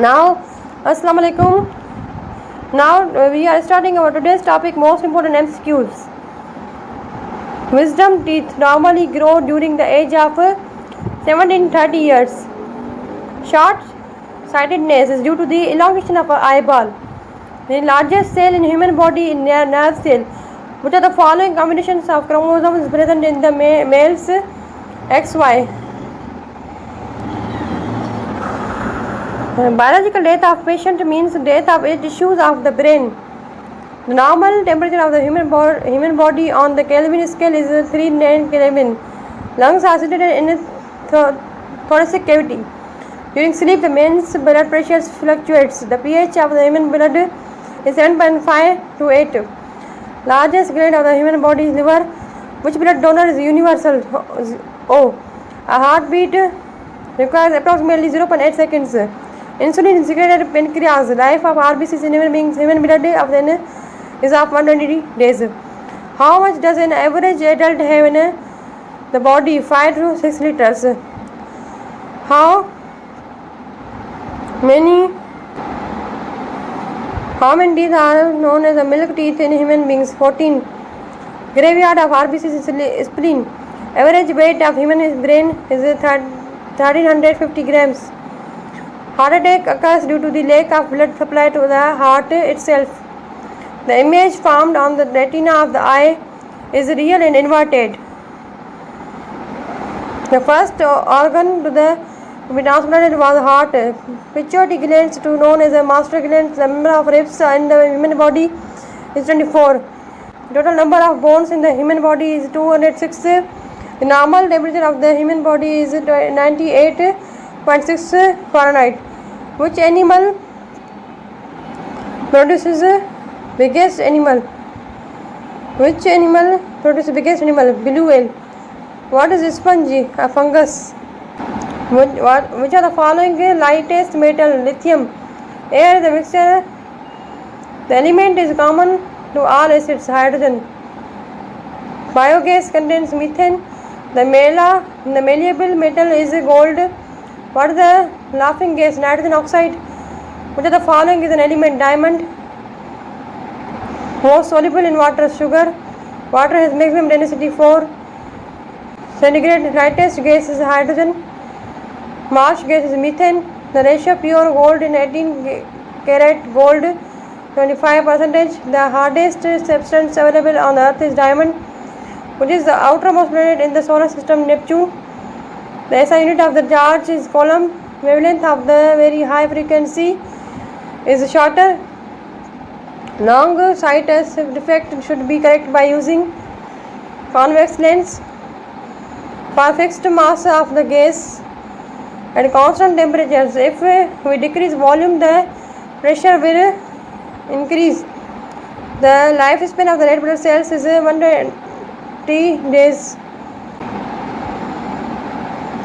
Now, Assalamu alaikum. Now we are starting our today's topic, most important MCQs. Wisdom teeth normally grow during the age of 17-30 years. Short sightedness is due to the elongation of an eyeball. The largest cell in human body is nerve cell. Which are the following combinations of chromosomes present in the males XY? Biological death of patient means death of tissues of the brain. The normal temperature of the human body on the Kelvin scale is 39 Kelvin. Lungs are situated in a thoracic cavity. During sleep, the man's blood pressure fluctuates. The pH of the human blood is 7.5 to 8. Largest gland of the human body is liver. Which blood donor is universal? O. A heartbeat requires approximately 0.8 seconds. Insulin is secreted in pancreas. Life of RBCs in human blood is of 120 days. How much does an average adult have in the body? 5 to 6 liters. How many teeth are known as the milk teeth in human beings? 14. Graveyard of RBCs is spleen. Average weight of human brain is 1350 grams. Heart attack occurs due to the lack of blood supply to the heart itself. The image formed on the retina of the eye is real and inverted. The first organ to be transplanted was the heart. Pituitary glands, too known as the master glands, the number of ribs in the human body is 24. The total number of bones in the human body is 206. The normal temperature of the human body is 98.6 Fahrenheit. Which animal produces the biggest animal? Which animal produces the biggest animal? Blue whale. What is a sponge? A fungus. Which are the following lightest metal? Lithium. Air is a mixture. The element is common to all acids. Hydrogen. Biogas contains methane. The malleable metal is gold. What is the laughing gas? Nitrogen oxide. Which of the following is an element? Diamond. Most soluble in water? Sugar. Water has maximum density 4 centigrade. Lightest gas is hydrogen. Marsh gas is methane. The ratio of pure gold in 18 karat gold 25%. The hardest substance available on the earth is diamond. Which is the outermost planet in the solar system? Neptune. The SI unit of the charge is coulomb. Wavelength of the very high frequency is shorter. Long sight defect should be corrected by using convex lens. For fixed mass of the gas at constant temperatures, if we decrease volume, the pressure will increase. The lifespan of the red blood cells is 120 days.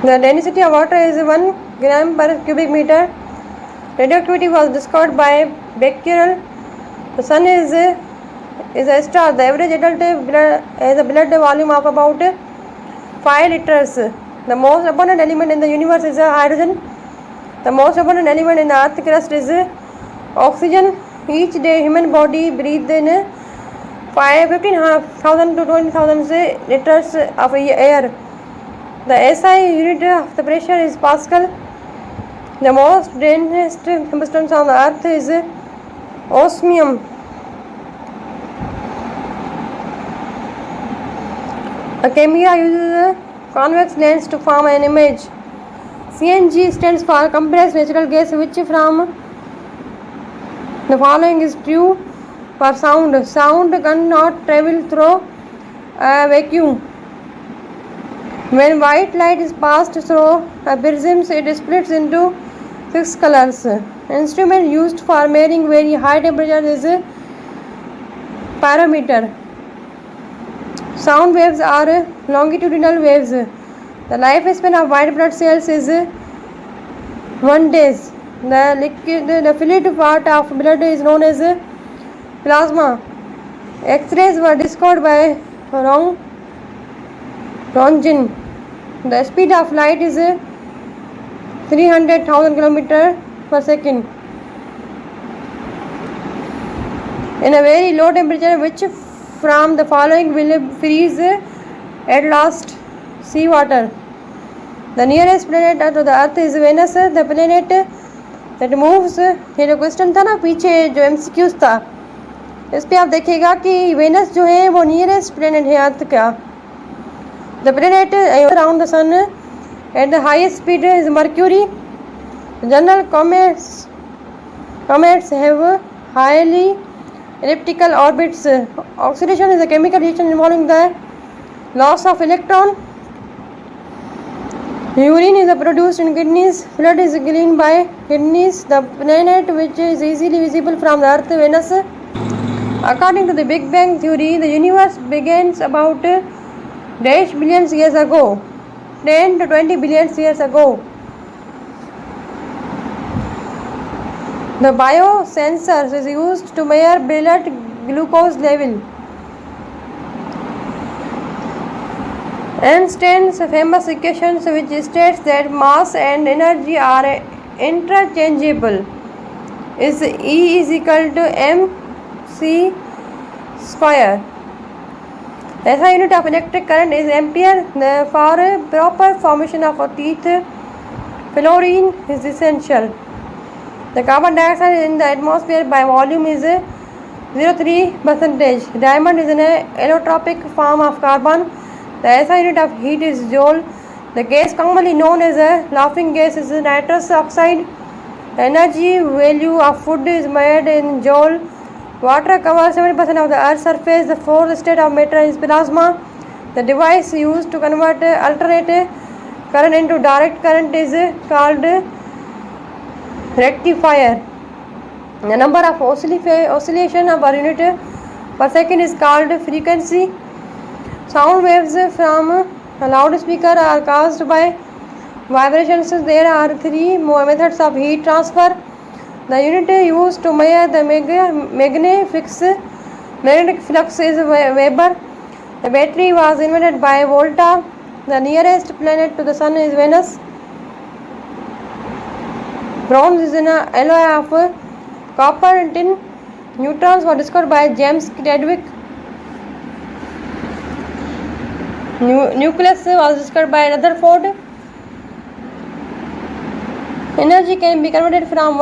The density of water is 1 gram per cubic meter. Radioactivity was discovered by Becquerel. The sun is a star. The average adult has a blood volume of about 5 liters. The most abundant element in the universe is hydrogen. The most abundant element in the earth crust is oxygen. Each day human body breathes in 15,000 to 20,000 liters of air. The SI unit of the pressure is Pascal. The most dense substance on the earth is osmium. A camera uses a convex lens to form an image. CNG stands for compressed natural gas, which from the following is true for sound. Sound cannot travel through a vacuum. When white light is passed through a prism, it splits into 6 colors. Instrument used for measuring very high temperatures is pyrometer. Sound waves are longitudinal waves. The lifespan of white blood cells is 1 day. The fluid part of blood is known as plasma. X-rays were discovered by Röntgen. The speed of light is 300,000 km per second. In a very low temperature, which from the following will freeze at last? Seawater. The nearest planet to the Earth is Venus, the planet that moves. ये जो question था ना पीछे जो MCQs था, इस पे आप देखिएगा कि वेनस जो है वो नियरेस्ट प्लेनेट है अर्थ का. The planet around the sun at the highest speed is Mercury. General comets have highly elliptical orbits. Oxidation is a chemical reaction involving the loss of electron. Urine is produced in kidneys. Blood is cleaned by kidneys. The planet which is easily visible from the Earth, Venus. According to the Big Bang theory, the universe begins about dash billion years ago, 10 to 20 billion years ago. The biosensor is used to measure blood glucose level. Einstein's famous equation which states that mass and energy are interchangeable is E is equal to mc square. The SI unit of electric current is ampere. For proper formation of teeth, fluorine is essential. The carbon dioxide in the atmosphere by volume is 0.3%. Diamond is an allotropic form of carbon. The SI unit of heat is joule. The gas commonly known as a laughing gas is nitrous oxide. The energy value of food is measured in joule. Water covers 70% of the Earth's surface. The fourth state of matter is plasma. The device used to convert alternate current into direct current is called rectifier. The number of oscillation per unit per second is called frequency. Sound waves from a loudspeaker are caused by vibrations. There are three methods of heat transfer. The unit used to measure the magnetic flux is Weber. The battery was invented by Volta. The nearest planet to the sun is Venus. Bronze is an alloy of copper and tin. Neutrons were discovered by James Chadwick. Nucleus was discovered by Rutherford. Energy can be converted from